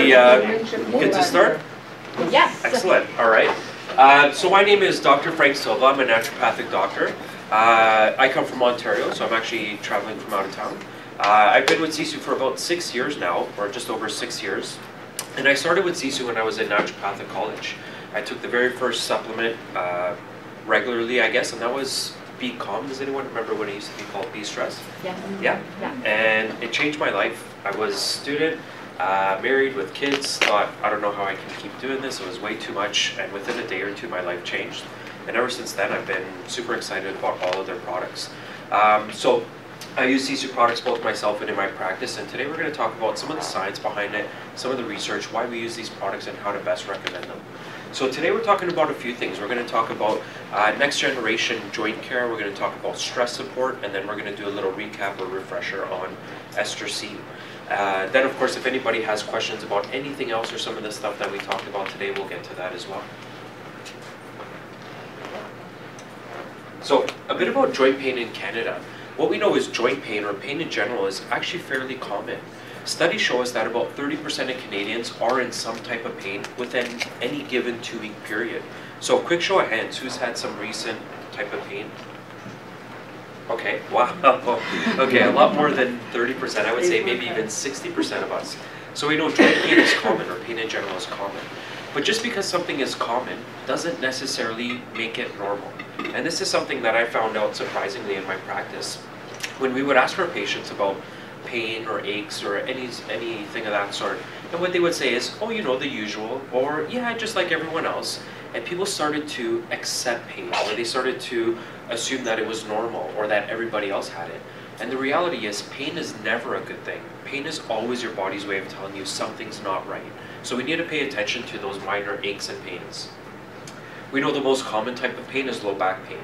we get to start? Yes. Excellent. All right. So my name is Dr. Frank Silva. I'm a naturopathic doctor. I come from Ontario, so I'm actually traveling from out of town. I've been with Sisu for about 6 years now, or just over 6 years. And I started with Sisu when I was in naturopathic college. I took the very first supplement regularly, I guess, and that was B-Calm. Does anyone remember when it used to be called B-Stress? Yes. Yeah? Yeah. And it changed my life. I was a student, married with kids, thought, I don't know how I can keep doing this. It was way too much, and within a day or two, my life changed. And ever since then, I've been super excited about all of their products. So I use Sisu products both myself and in my practice, and today we're going to talk about some of the science behind it, some of the research, why we use these products, and how to best recommend them. So today we're talking about a few things. We're going to talk about next generation joint care, we're going to talk about stress support, and then we're going to do a little recap or refresher on Ester C. Then of course, if anybody has questions about anything else or some of the stuff that we talked about today, we'll get to that as well. So a bit about joint pain in Canada. What we know is joint pain, or pain in general, is actually fairly common. Studies show us that about 30% of Canadians are in some type of pain within any given 2-week period. So quick show of hands, who's had some recent type of pain? Okay, wow. Okay, a lot more than 30%. I would say maybe even 60% of us. So we know joint pain is common, or pain in general is common. But just because something is common doesn't necessarily make it normal. And this is something that I found out surprisingly in my practice. When we would ask our patients about pain or aches or anything of that sort, and what they would say is, oh, you know, the usual, or yeah, just like everyone else. And people started to accept pain, or they started to assume that it was normal, or that everybody else had it. And the reality is, pain is never a good thing. Pain is always your body's way of telling you something's not right. So we need to pay attention to those minor aches and pains. We know the most common type of pain is low back pain,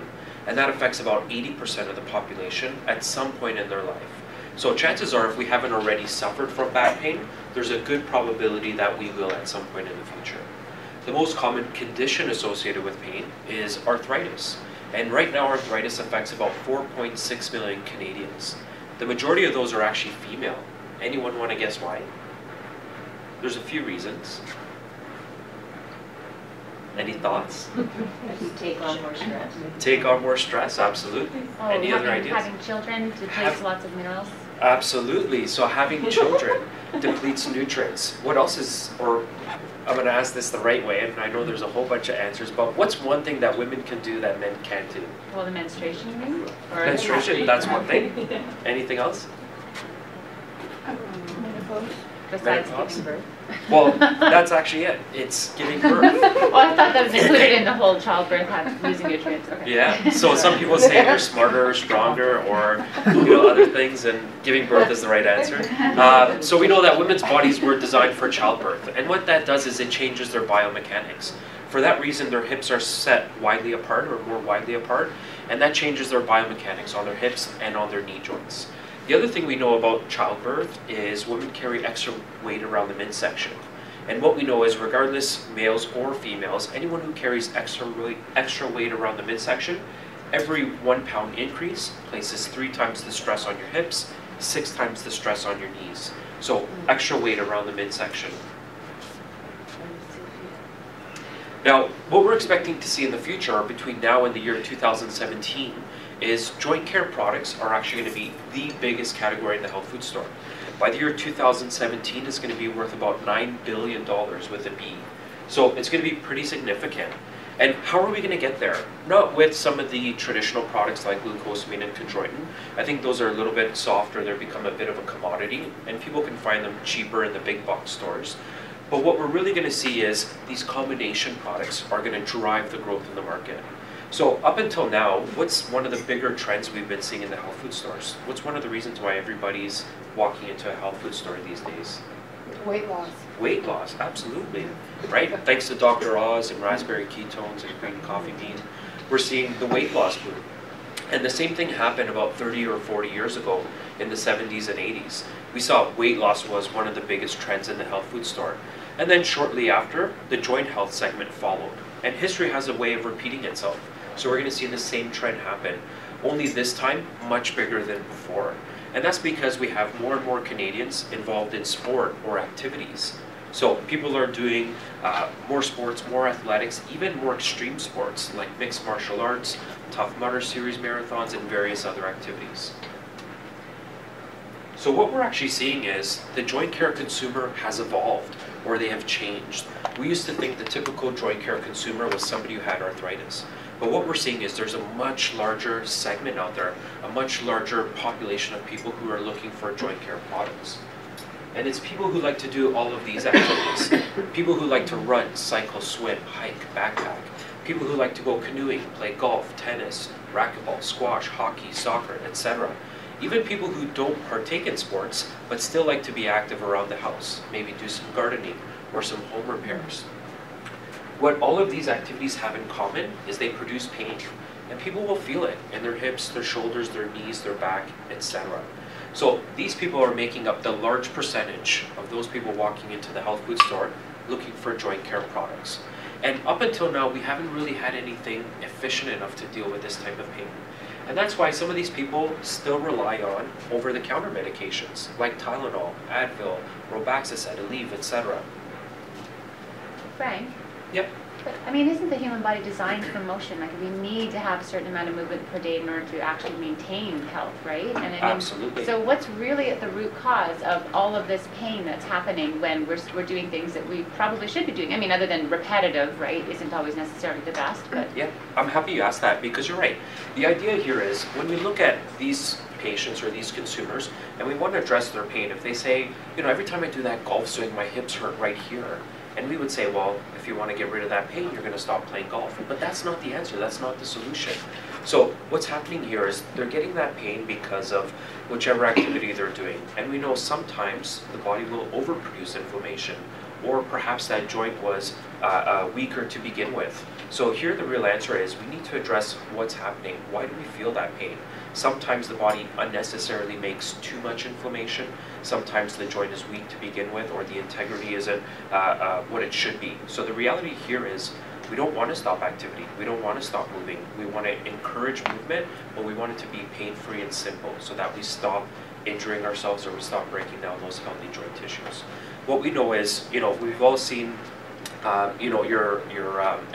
and that affects about 80% of the population at some point in their life. So chances are, if we haven't already suffered from back pain, there's a good probability that we will at some point in the future. The most common condition associated with pain is arthritis. And right now, arthritis affects about 4.6 million Canadians. The majority of those are actually female. Anyone want to guess why? There's a few reasons. Any thoughts? Take on more stress. Take on more stress, absolutely. Oh, Any other ideas? Having children depletes lots of minerals. Absolutely. So having children depletes nutrients. What else is, or I'm going to ask this the right way, and I know there's a whole bunch of answers, but what's one thing that women can do that men can't do? Well, the menstruation, you mean? Or Menstruation, that's one thing. Anything else? Menopause. Besides Menopause? giving birth. Well, that's actually it. It's giving birth. Well, I thought that was included in the whole childbirth, using nutrients. Okay. Yeah. So some people say they're smarter, stronger, or other things, and giving birth is the right answer. So we know that women's bodies were designed for childbirth, and what that does is it changes their biomechanics. For that reason, their hips are set widely apart, or more widely apart, and that changes their biomechanics on their hips and on their knee joints. The other thing we know about childbirth is women carry extra weight around the midsection. And what we know is, regardless males or females, anyone who carries extra weight around the midsection, every 1 pound increase places 3 times the stress on your hips, 6 times the stress on your knees. So extra weight around the midsection. Now, what we're expecting to see in the future, between now and the year 2017, is joint care products are actually going to be the biggest category in the health food store. By the year 2017, it's going to be worth about $9 billion with a B. So it's going to be pretty significant. And how are we going to get there? Not with some of the traditional products like glucosamine and chondroitin. I think those are a little bit softer, they've become a bit of a commodity, and people can find them cheaper in the big box stores. But what we're really going to see is these combination products are going to drive the growth in the market. So up until now, what's one of the bigger trends we've been seeing in the health food stores? What's one of the reasons why everybody's walking into a health food store these days? Weight loss. Weight loss, absolutely. Right? Thanks to Dr. Oz and raspberry ketones and green coffee bean, we're seeing the weight loss boom. And the same thing happened about 30 or 40 years ago in the 70s and 80s. We saw weight loss was one of the biggest trends in the health food store. And then shortly after, the joint health segment followed. And history has a way of repeating itself. So we're going to see the same trend happen, only this time much bigger than before. And that's because we have more and more Canadians involved in sport or activities. So people are doing more sports, more athletics, even more extreme sports like mixed martial arts, Tough Mudder Series marathons, and various other activities. So what we're actually seeing is the joint care consumer has evolved, or they have changed. We used to think the typical joint care consumer was somebody who had arthritis. But what we're seeing is there's a much larger segment out there, a much larger population of people who are looking for joint care products. And it's people who like to do all of these activities. People who like to run, cycle, swim, hike, backpack. People who like to go canoeing, play golf, tennis, racquetball, squash, hockey, soccer, etc. Even people who don't partake in sports, but still like to be active around the house, maybe do some gardening or some home repairs. What all of these activities have in common is they produce pain, and people will feel it in their hips, their shoulders, their knees, their back, etc. So these people are making up the large percentage of those people walking into the health food store looking for joint care products. And up until now, we haven't really had anything efficient enough to deal with this type of pain. And that's why some of these people still rely on over-the-counter medications like Tylenol, Advil, Robaxacet, Aleve, etc. Frank? Yep. But, I mean, isn't the human body designed for motion? Like, we need to have a certain amount of movement per day in order to actually maintain health, right? And I mean, Absolutely. so what's really at the root cause of all of this pain that's happening when we're doing things that we probably should be doing? I mean, other than repetitive, right, isn't always necessarily the best, but... Yeah, I'm happy you asked that because you're right. The idea here is when we look at these patients or these consumers and we want to address their pain, if they say, you know, every time I do that golf swing, my hips hurt right here. And we would say, well, if you want to get rid of that pain, you're going to stop playing golf. But that's not the answer. That's not the solution. So what's happening here is they're getting that pain because of whichever activity they're doing. And we know sometimes the body will overproduce inflammation, or perhaps that joint was weaker to begin with. So here the real answer is we need to address what's happening. Why do we feel that pain? Sometimes the body unnecessarily makes too much inflammation. Sometimes the joint is weak to begin with, or the integrity isn't what it should be. So the reality here is we don't want to stop activity. We don't want to stop moving. We want to encourage movement, but we want it to be pain-free and simple so that we stop injuring ourselves or we stop breaking down those healthy joint tissues. What we know is, you know, we've all seen you know, your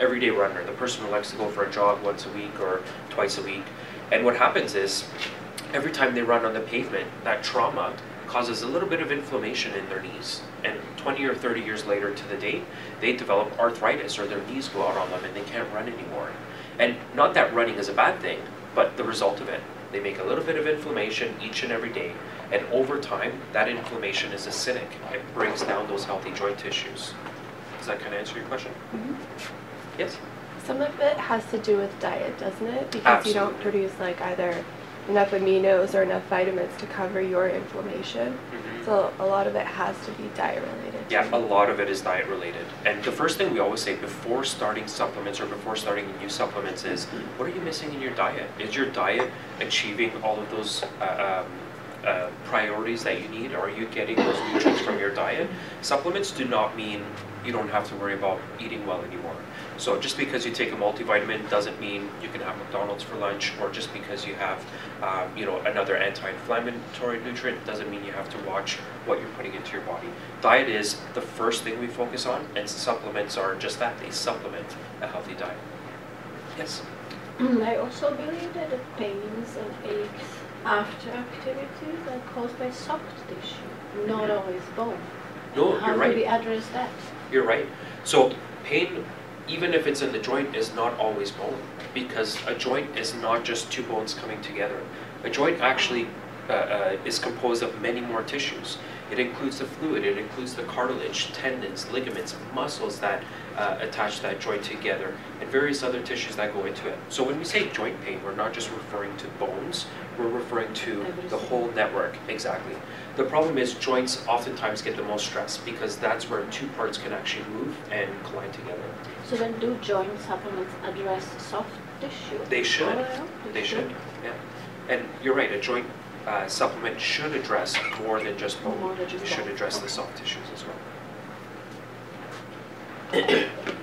everyday runner, the person who likes to go for a jog once a week or twice a week. And what happens is, every time they run on the pavement, that trauma causes a little bit of inflammation in their knees. And 20 or 30 years later to the date, they develop arthritis or their knees go out on them and they can't run anymore. And not that running is a bad thing, but the result of it. They make a little bit of inflammation each and every day. And over time, that inflammation is acidic. It breaks down those healthy joint tissues. Does that kind of answer your question? Mm-hmm. Yes? Some of it has to do with diet, doesn't it? Because Absolutely. you don't produce like either enough aminos or enough vitamins to cover your inflammation. Mm-hmm. So a lot of it has to be diet related. Yeah, a lot of it is diet related. And the first thing we always say before starting supplements or before starting new supplements is, what are you missing in your diet? Is your diet achieving all of those priorities that you need? Are you getting those nutrients from your diet? Supplements do not mean you don't have to worry about eating well anymore. So just because you take a multivitamin doesn't mean you can have McDonald's for lunch, or just because you have you know, another anti-inflammatory nutrient doesn't mean you have to watch what you're putting into your body. Diet is the first thing we focus on, and supplements are just that. They supplement a healthy diet. Yes? I also believe that the pains and aches after activities are caused by soft tissue, not always bone. No, How you're do right. we address that? You're right. So pain, even if it's in the joint, is not always bone, because a joint is not just two bones coming together. A joint actually is composed of many more tissues. It includes the fluid, it includes the cartilage, tendons, ligaments, muscles that attach that joint together, and various other tissues that go into it. So when we say joint pain, we're not just referring to bones, we're referring to the whole network. Exactly. The problem is joints oftentimes get the most stress because that's where two parts can actually move and collide together. So then do joint supplements address soft tissue? They should. Oh, yeah, They should. Yeah. And you're right, a joint supplement should address more than just bone. More than just It should bone. address the soft tissues as well.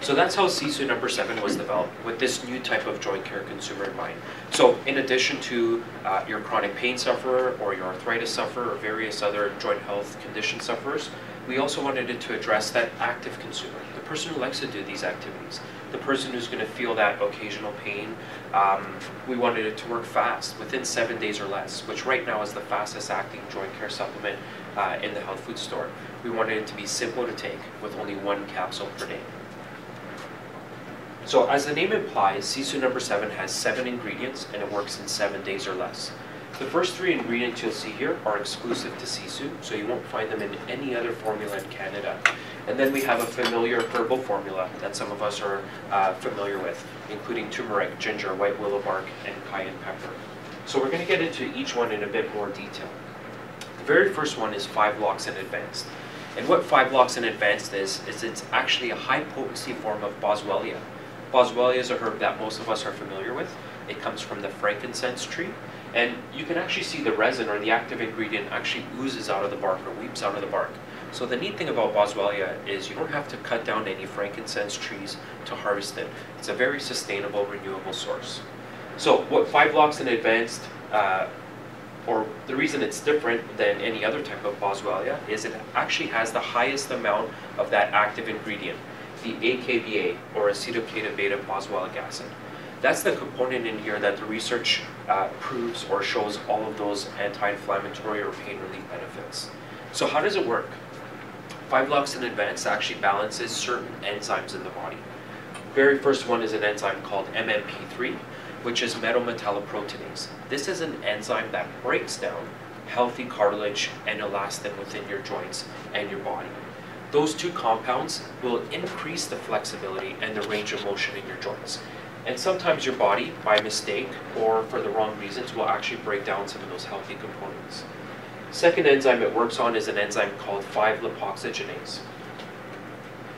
So that's how Sisu number 7 was developed, with this new type of joint care consumer in mind. So in addition to your chronic pain sufferer or your arthritis sufferer or various other joint health condition sufferers, we also wanted it to address that active consumer, the person who likes to do these activities, the person who's going to feel that occasional pain. We wanted it to work fast, within 7 days or less, which right now is the fastest acting joint care supplement in the health food store. We wanted it to be simple to take with only 1 capsule per day. So as the name implies, Sisu number 7 has 7 ingredients and it works in 7 days or less. The first 3 ingredients you'll see here are exclusive to Sisu, so you won't find them in any other formula in Canada. And then we have a familiar herbal formula that some of us are familiar with, including turmeric, ginger, white willow bark, and cayenne pepper. So we're going to get into each one in a bit more detail. The very first one is 5-Loxin Advanced. And what 5-Loxin Advanced is it's actually a high-potency form of boswellia. Boswellia is a herb that most of us are familiar with. It comes from the frankincense tree. And you can actually see the resin or the active ingredient actually oozes out of the bark or weeps out of the bark. So the neat thing about boswellia is you don't have to cut down any frankincense trees to harvest it. It's a very sustainable, renewable source. So what 5-Loxin Advanced, or the reason it's different than any other type of boswellia, is it actually has the highest amount of that active ingredient, the AKBA, or acetocated beta boswellic acid. That's the component in here that the research proves or shows all of those anti-inflammatory or pain relief benefits. So how does it work? 5-Loxin Advanced actually balances certain enzymes in the body. Very first one is an enzyme called MMP3, which is metallometalloproteinase. This is an enzyme that breaks down healthy cartilage and elastin within your joints and your body. Those 2 compounds will increase the flexibility and the range of motion in your joints. And sometimes your body, by mistake or for the wrong reasons, will actually break down some of those healthy components. Second enzyme it works on is an enzyme called 5-lipoxygenase.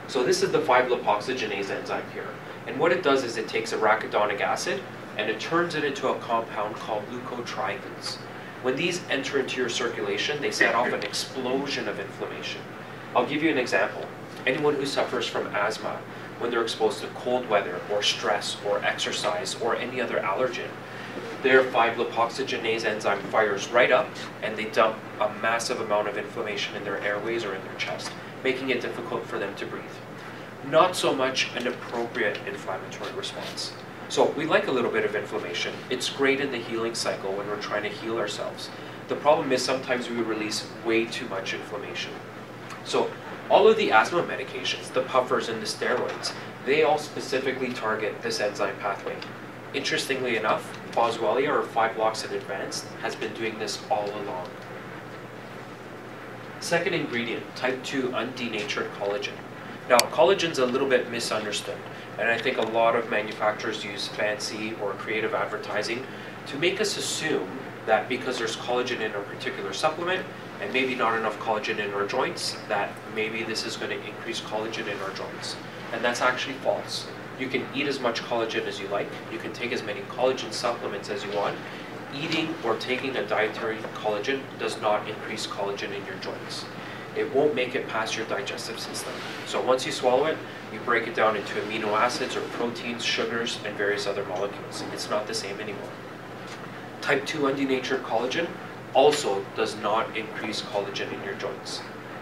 So this is the 5-lipoxygenase enzyme here. And what it does is it takes arachidonic acid and it turns it into a compound called leukotrienes. When these enter into your circulation, they set off an explosion of inflammation. I'll give you an example. Anyone who suffers from asthma, when they're exposed to cold weather or stress or exercise or any other allergen, their 5-lipoxygenase enzyme fires right up and they dump a massive amount of inflammation in their airways or in their chest, making it difficult for them to breathe. Not so much an appropriate inflammatory response. So we like a little bit of inflammation. It's great in the healing cycle when we're trying to heal ourselves. The problem is sometimes we release way too much inflammation. So all of the asthma medications, the puffers and the steroids, they all specifically target this enzyme pathway. Interestingly enough, boswellia or 5-Loxin Advanced has been doing this all along. Second ingredient, type 2 undenatured collagen. Now, collagen's a little bit misunderstood, and I think a lot of manufacturers use fancy or creative advertising to make us assume that because there's collagen in a particular supplement, and maybe not enough collagen in our joints, that maybe this is going to increase collagen in our joints. And that's actually false. You can eat as much collagen as you like. You can take as many collagen supplements as you want. Eating or taking a dietary collagen does not increase collagen in your joints. It won't make it past your digestive system. So once you swallow it, you break it down into amino acids or proteins, sugars, and various other molecules. It's not the same anymore. Type 2 undenatured collagen also does not increase collagen in your joints.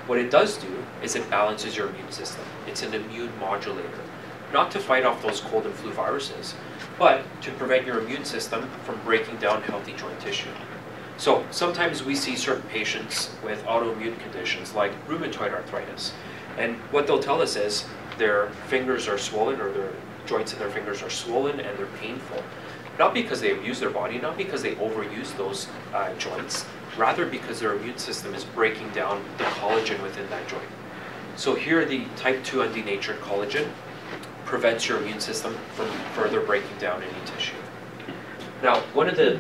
What it does do is it balances your immune system. It's an immune modulator, not to fight off those cold and flu viruses, but to prevent your immune system from breaking down healthy joint tissue. So sometimes we see certain patients with autoimmune conditions like rheumatoid arthritis, and what they'll tell us is their fingers are swollen or their joints in their fingers are swollen and they're painful. Not because they abuse their body, not because they overuse those joints, rather because their immune system is breaking down the collagen within that joint. So here the type 2 undenatured collagen prevents your immune system from further breaking down any tissue. Now, one of the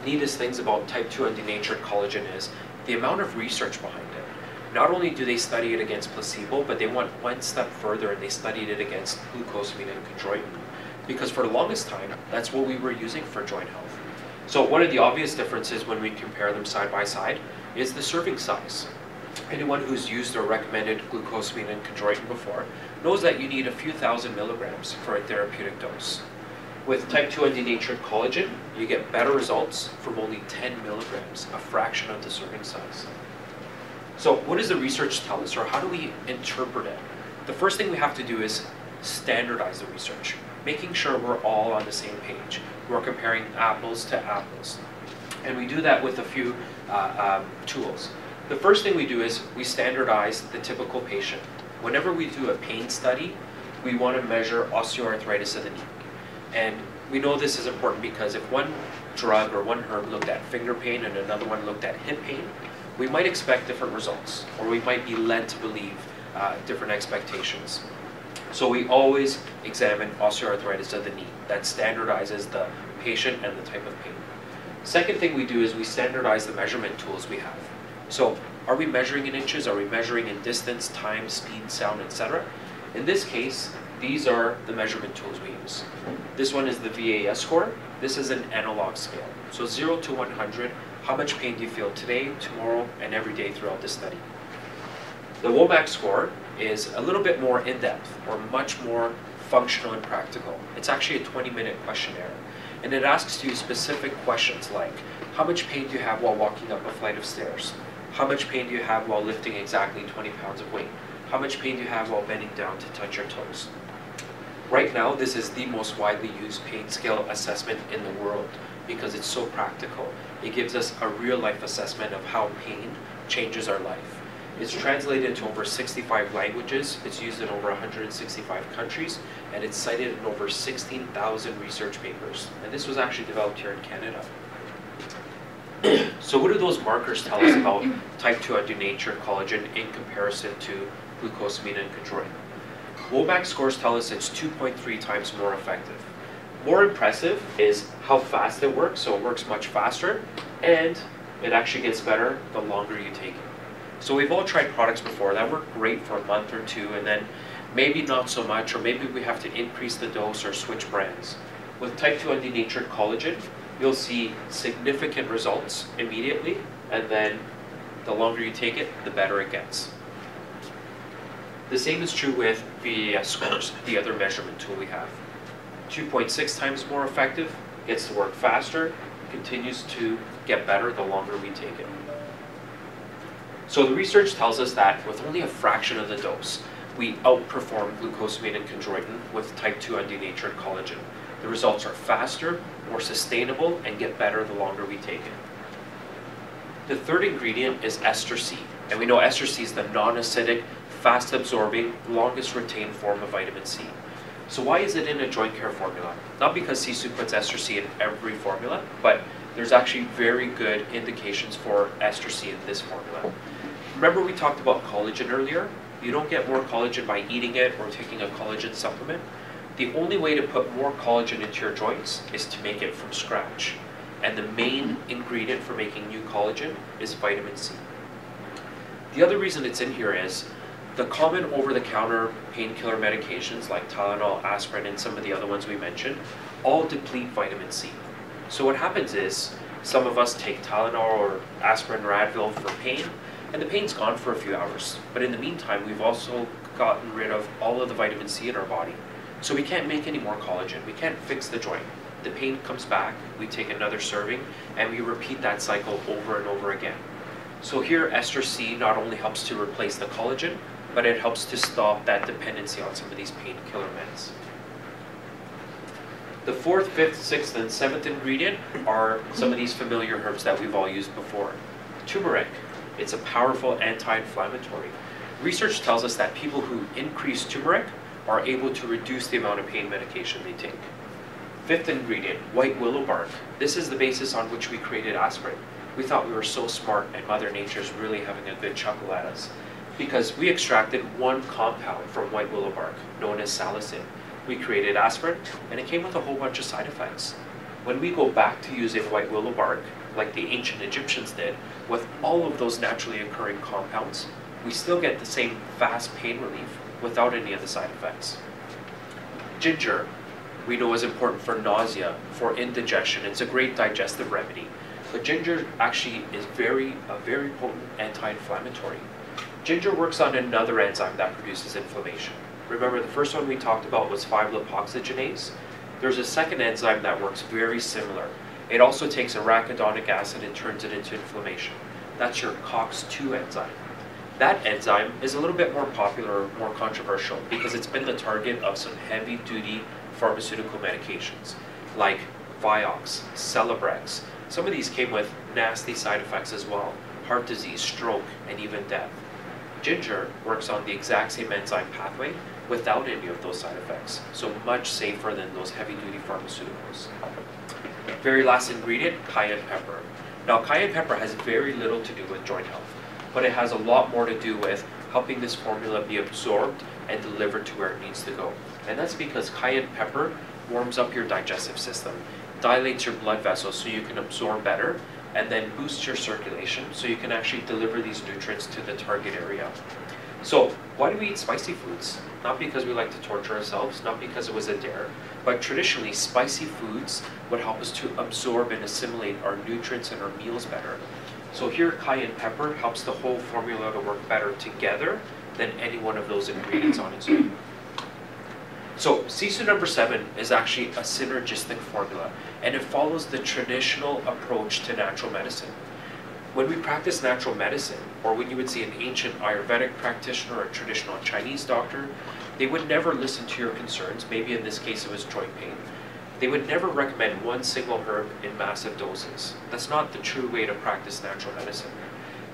neatest things about type 2 undenatured collagen is the amount of research behind it. Not only do they study it against placebo, but they went one step further and they studied it against glucosamine and chondroitin. Because for the longest time, that's what we were using for joint health. So one of the obvious differences when we compare them side by side is the serving size. Anyone who's used or recommended glucosamine and chondroitin before knows that you need a few thousand milligrams for a therapeutic dose. With type 2 undenatured collagen, you get better results from only 10 milligrams, a fraction of the serving size. So what does the research tell us, or how do we interpret it? The first thing we have to do is standardize the research, making sure we're all on the same page. We're comparing apples to apples. And we do that with a few tools. The first thing we do is we standardize the typical patient. Whenever we do a pain study, we want to measure osteoarthritis of the knee. And we know this is important because if one drug or one herb looked at finger pain and another one looked at hip pain, we might expect different results, or we might be led to believe different expectations. So we always examine osteoarthritis of the knee. That standardizes the patient and the type of pain. Second thing we do is we standardize the measurement tools we have. So are we measuring in inches? Are we measuring in distance, time, speed, sound, etc.? In this case, these are the measurement tools we use. This one is the VAS score. This is an analog scale. So 0 to 100, how much pain do you feel today, tomorrow, and every day throughout the study? The WOMAC score is a little bit more in-depth, or much more functional and practical. It's actually a 20-minute questionnaire. And it asks you specific questions like, how much pain do you have while walking up a flight of stairs? How much pain do you have while lifting exactly 20 pounds of weight? How much pain do you have while bending down to touch your toes? Right now, this is the most widely used pain scale assessment in the world because it's so practical. It gives us a real-life assessment of how pain changes our life. It's translated into over 65 languages, it's used in over 165 countries, and it's cited in over 16,000 research papers. And this was actually developed here in Canada. So what do those markers tell us about type 2 undenatured collagen in comparison to glucosamine and chondroitin? WOMAC scores tell us it's 2.3 times more effective. More impressive is how fast it works, so it works much faster, and it actually gets better the longer you take it. So we've all tried products before that work great for a month or two, and then maybe not so much, or maybe we have to increase the dose or switch brands. With type 2 undenatured collagen, you'll see significant results immediately, and then the longer you take it, the better it gets. The same is true with VAS scores, the other measurement tool we have. 2.6 times more effective, gets to work faster, continues to get better the longer we take it. So the research tells us that with only a fraction of the dose, we outperform glucosamine and chondroitin with type 2 undenatured collagen. The results are faster, more sustainable, and get better the longer we take it. The third ingredient is ester C, and we know ester C is the non-acidic, fast-absorbing, longest-retained form of vitamin C. So why is it in a joint care formula? Not because Sisu puts ester C in every formula, but there's actually very good indications for ester C in this formula. Remember we talked about collagen earlier? You don't get more collagen by eating it or taking a collagen supplement. The only way to put more collagen into your joints is to make it from scratch. And the main ingredient for making new collagen is vitamin C. The other reason it's in here is the common over-the-counter painkiller medications like Tylenol, aspirin, and some of the other ones we mentioned all deplete vitamin C. So what happens is some of us take Tylenol or aspirin or Advil for pain, and the pain's gone for a few hours. But in the meantime, we've also gotten rid of all of the vitamin C in our body. So we can't make any more collagen. We can't fix the joint. The pain comes back, we take another serving, and we repeat that cycle over and over again. So here, ester C not only helps to replace the collagen, but it helps to stop that dependency on some of these painkiller meds. The fourth, fifth, sixth, and seventh ingredient are some of these familiar herbs that we've all used before. Turmeric, it's a powerful anti-inflammatory. Research tells us that people who increase turmeric are able to reduce the amount of pain medication they take. Fifth ingredient, white willow bark. This is the basis on which we created aspirin. We thought we were so smart and Mother Nature's really having a good chuckle at us because we extracted one compound from white willow bark known as salicin. We created aspirin, and it came with a whole bunch of side effects. When we go back to using white willow bark, like the ancient Egyptians did, with all of those naturally occurring compounds, we still get the same fast pain relief without any of the side effects. Ginger, we know is important for nausea, for indigestion. It's a great digestive remedy. But ginger actually is a very potent anti-inflammatory. Ginger works on another enzyme that produces inflammation. Remember, the first one we talked about was 5-lipoxygenase. There's a second enzyme that works very similar. It also takes arachidonic acid and turns it into inflammation. That's your COX-2 enzyme. That enzyme is a little bit more popular, or more controversial, because it's been the target of some heavy-duty pharmaceutical medications, like Vioxx, Celebrex. Some of these came with nasty side effects as well: heart disease, stroke, and even death. Ginger works on the exact same enzyme pathway without any of those side effects, so much safer than those heavy-duty pharmaceuticals. Very last ingredient, cayenne pepper. Now, cayenne pepper has very little to do with joint health, but it has a lot more to do with helping this formula be absorbed and delivered to where it needs to go. And that's because cayenne pepper warms up your digestive system, dilates your blood vessels so you can absorb better, and then boosts your circulation so you can actually deliver these nutrients to the target area. So why do we eat spicy foods? Not because we like to torture ourselves, not because it was a dare, but traditionally spicy foods would help us to absorb and assimilate our nutrients and our meals better. So here, cayenne pepper helps the whole formula to work better together than any one of those ingredients on its own. So Sisu number 7 is actually a synergistic formula, and it follows the traditional approach to natural medicine. When we practice natural medicine, or when you would see an ancient Ayurvedic practitioner or a traditional Chinese doctor, they would never listen to your concerns. Maybe in this case it was joint pain. They would never recommend one single herb in massive doses. That's not the true way to practice natural medicine.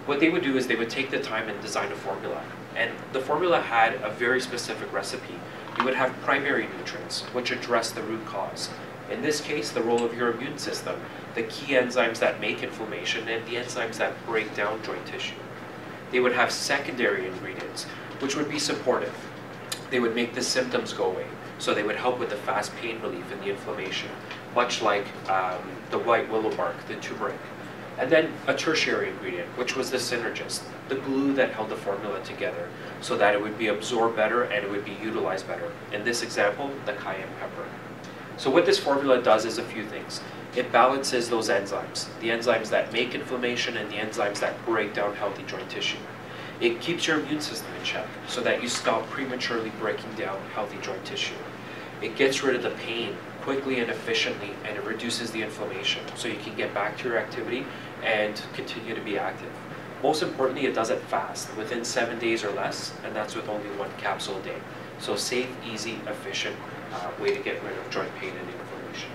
What they would do is they would take the time and design a formula. And the formula had a very specific recipe. You would have primary nutrients, which address the root cause. In this case, the role of your immune system, the key enzymes that make inflammation, and the enzymes that break down joint tissue. They would have secondary ingredients, which would be supportive. They would make the symptoms go away. So they would help with the fast pain relief and the inflammation, much like the white willow bark, the turmeric. And then a tertiary ingredient, which was the synergist, the glue that held the formula together so that it would be absorbed better and it would be utilized better. In this example, the cayenne pepper. So what this formula does is a few things. It balances those enzymes, the enzymes that make inflammation and the enzymes that break down healthy joint tissue. It keeps your immune system in check so that you stop prematurely breaking down healthy joint tissue. It gets rid of the pain quickly and efficiently, and it reduces the inflammation so you can get back to your activity and continue to be active. Most importantly, it does it fast, within 7 days or less, and that's with only 1 capsule a day. So safe, easy, efficient way to get rid of joint pain and inflammation.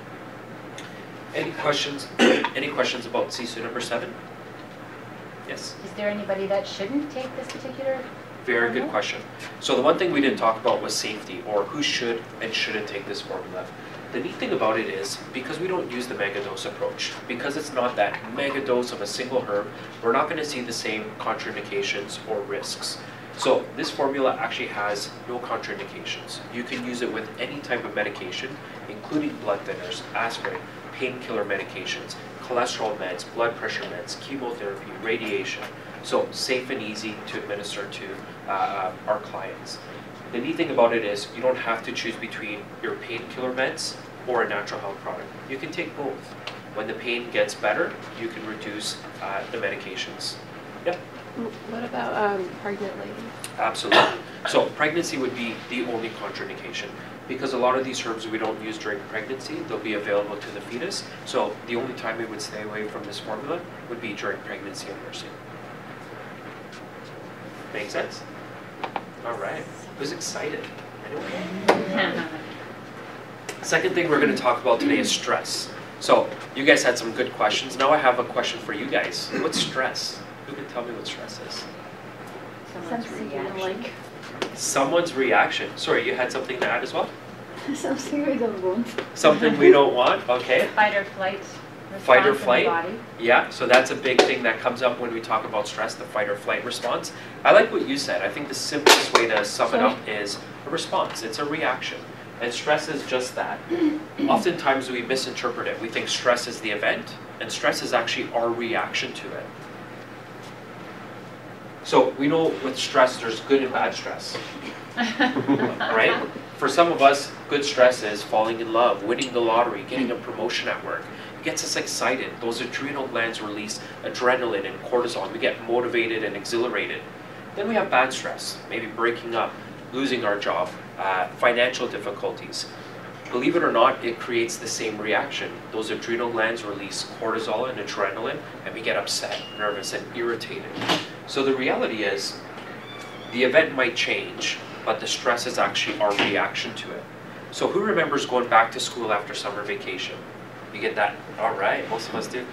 Any questions? Any questions about Sisu number 7? Yes? Is there anybody that shouldn't take this particular? Very good question. So the one thing we didn't talk about was safety, or who should and shouldn't take this formula. The neat thing about it is, because we don't use the mega dose approach, because it's not that mega dose of a single herb, we're not going to see the same contraindications or risks. So this formula actually has no contraindications. You can use it with any type of medication, including blood thinners, aspirin, painkiller medications, cholesterol meds, blood pressure meds, chemotherapy, radiation. So safe and easy to administer to our clients. The neat thing about it is you don't have to choose between your painkiller meds or a natural health product. You can take both. When the pain gets better, you can reduce the medications. Yep. What about pregnant ladies? Absolutely. So pregnancy would be the only contraindication, because a lot of these herbs we don't use during pregnancy. They'll be available to the fetus. So the only time we would stay away from this formula would be during pregnancy and nursing. Make sense? All right. Who's excited? Anyone? Second thing we're going to talk about today is stress. So you guys had some good questions. Now I have a question for you guys. What's stress? Who can tell me what stress is? Someone's reaction. Someone's reaction. Sorry, you had something to add as well? Something we don't want. Something we don't want? Okay. Fight or flight. Fight or response in the flight? body. Yeah, so that's a big thing that comes up when we talk about stress, the fight or flight response. I like what you said. I think the simplest way to sum it up is a response. It's a reaction. And stress is just that. Oftentimes we misinterpret it. We think stress is the event, and stress is actually our reaction to it. So we know with stress, there's good and bad stress, right? For some of us, good stress is falling in love, winning the lottery, getting a promotion at work. It gets us excited. Those adrenal glands release adrenaline and cortisol. We get motivated and exhilarated. Then we have bad stress, maybe breaking up, losing our job, financial difficulties. Believe it or not, it creates the same reaction. Those adrenal glands release cortisol and adrenaline, and we get upset, nervous, and irritated. So the reality is, The event might change, but the stress is actually our reaction to it. So who remembers going back to school after summer vacation? You get that, all right, most of us do.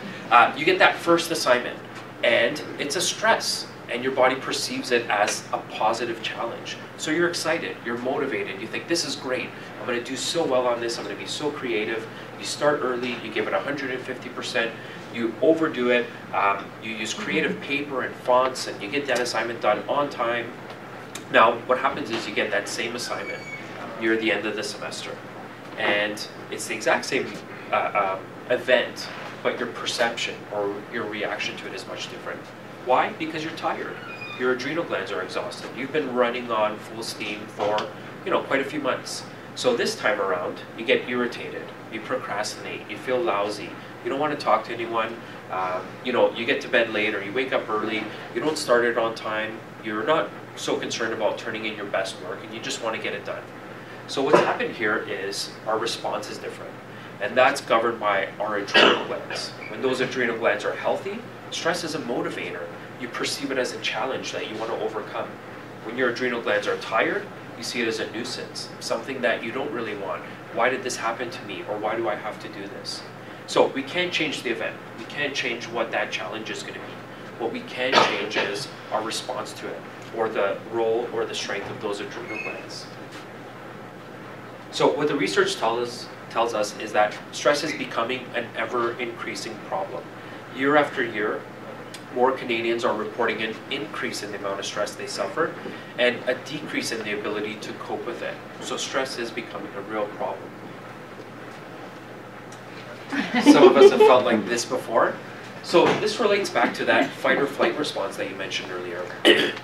You get that first assignment, and it's a stress, and your body perceives it as a positive challenge. So you're excited, you're motivated, you think, this is great, I'm gonna do so well on this, I'm gonna be so creative. You start early, you give it 150%, you overdo it, you use creative paper and fonts, and you get that assignment done on time. Now, what happens is you get that same assignment near the end of the semester, and it's the exact same event, but your perception or your reaction to it is much different. Why? Because you're tired. Your adrenal glands are exhausted. You've been running on full steam for, quite a few months. So this time around, you get irritated, you procrastinate, you feel lousy, you don't want to talk to anyone, you get to bed later, you wake up early, you don't start it on time, you're not so concerned about turning in your best work, and you just want to get it done. So what's happened here is our response is different, and that's governed by our adrenal glands. When those adrenal glands are healthy, stress is a motivator. You perceive it as a challenge that you want to overcome. When your adrenal glands are tired, you see it as a nuisance, something that you don't really want. Why did this happen to me, or why do I have to do this? So we can't change the event. We can't change what that challenge is going to be. What we can change is our response to it, or the role or the strength of those adrenal glands. So what the research tells us is that stress is becoming an ever-increasing problem. Year after year, more Canadians are reporting an increase in the amount of stress they suffer and a decrease in the ability to cope with it. So stress is becoming a real problem. Some of us have felt like this before. So this relates back to that fight or flight response that you mentioned earlier.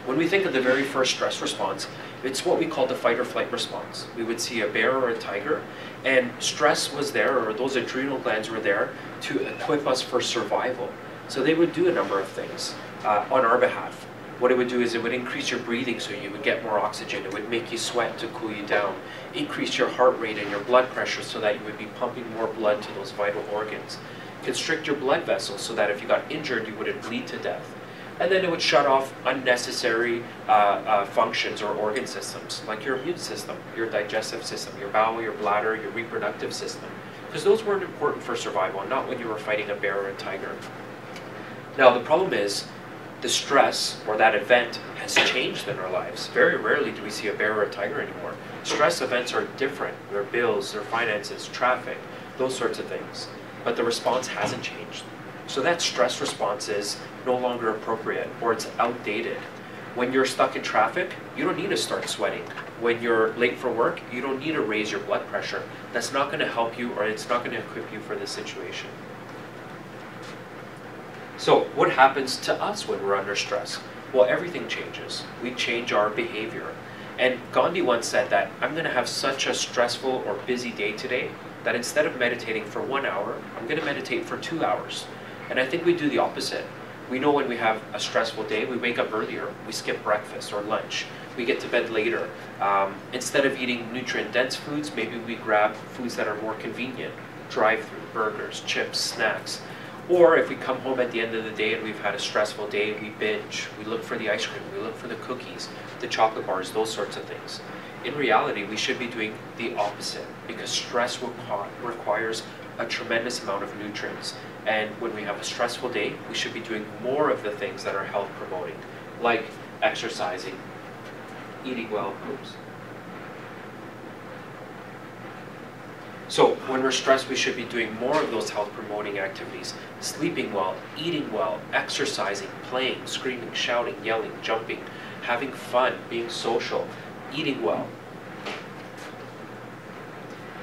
When we think of the very first stress response, it's what we call the fight or flight response. We would see a bear or a tiger, and stress was there, or those adrenal glands were there to equip us for survival. So they would do a number of things on our behalf. What it would do is it would increase your breathing so you would get more oxygen. It would make you sweat to cool you down. Increase your heart rate and your blood pressure so that you would be pumping more blood to those vital organs. Constrict your blood vessels so that if you got injured, you wouldn't bleed to death. And then it would shut off unnecessary functions or organ systems, like your immune system, your digestive system, your bowel, your bladder, your reproductive system. Because those weren't important for survival, not when you were fighting a bear or a tiger. Now, the problem is, the stress or that event has changed in our lives. Very rarely do we see a bear or a tiger anymore. Stress events are different. Their bills, their finances, traffic, those sorts of things. But the response hasn't changed. So that stress response is no longer appropriate, or it's outdated. When you're stuck in traffic, you don't need to start sweating. When you're late for work, you don't need to raise your blood pressure. That's not going to help you, or it's not going to equip you for this situation. So what happens to us when we're under stress? Well, everything changes. We change our behavior. And Gandhi once said that, I'm going to have such a stressful or busy day today that instead of meditating for 1 hour, I'm going to meditate for 2 hours. And I think we do the opposite. We know when we have a stressful day, we wake up earlier, we skip breakfast or lunch, we get to bed later. Instead of eating nutrient-dense foods, maybe we grab foods that are more convenient, drive-through, burgers, chips, snacks. Or if we come home at the end of the day and we've had a stressful day, we binge, we look for the ice cream, we look for the cookies, the chocolate bars, those sorts of things. In reality, we should be doing the opposite, because stress requires a tremendous amount of nutrients. And when we have a stressful day, we should be doing more of the things that are health promoting, like exercising, eating well. So when we're stressed, we should be doing more of those health promoting activities, sleeping well, eating well, exercising, playing, screaming, shouting, yelling, jumping, having fun, being social, eating well,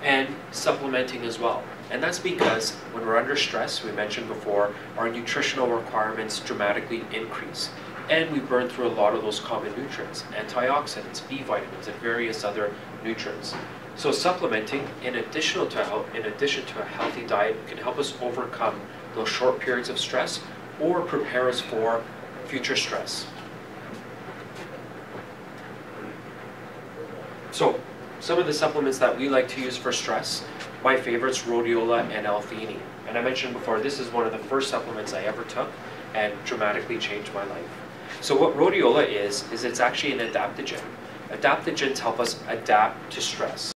and supplementing as well. And that's because when we're under stress, we mentioned before, our nutritional requirements dramatically increase. And we burn through a lot of those common nutrients, antioxidants, B vitamins, and various other nutrients. So supplementing, in addition to a healthy diet, can help us overcome those short periods of stress or prepare us for future stress. So some of the supplements that we like to use for stress, my favorites, rhodiola and L-theanine. And I mentioned before, this is one of the first supplements I ever took and dramatically changed my life. So what rhodiola is it's actually an adaptogen. Adaptogens help us adapt to stress.